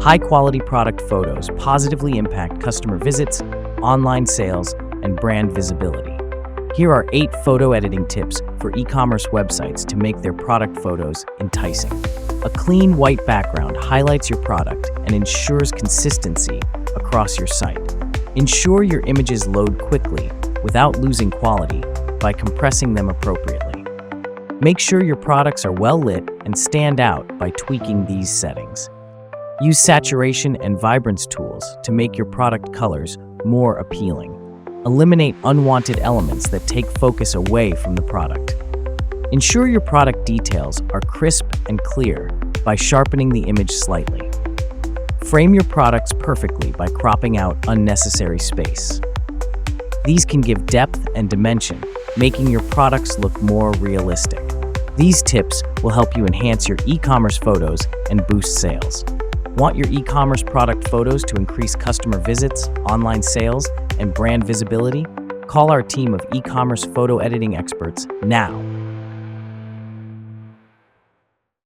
High-quality product photos positively impact customer visits, online sales, and brand visibility. Here are 8 photo editing tips for e-commerce websites to make their product photos enticing. A clean white background highlights your product and ensures consistency across your site. Ensure your images load quickly without losing quality by compressing them appropriately. Make sure your products are well lit and stand out by tweaking these settings. Use saturation and vibrance tools to make your product colors more appealing. Eliminate unwanted elements that take focus away from the product. Ensure your product details are crisp and clear by sharpening the image slightly. Frame your products perfectly by cropping out unnecessary space. These can give depth and dimension, making your products look more realistic. These tips will help you enhance your e-commerce photos and boost sales. Want your e-commerce product photos to increase customer visits, online sales, and brand visibility? Call our team of e-commerce photo editing experts now.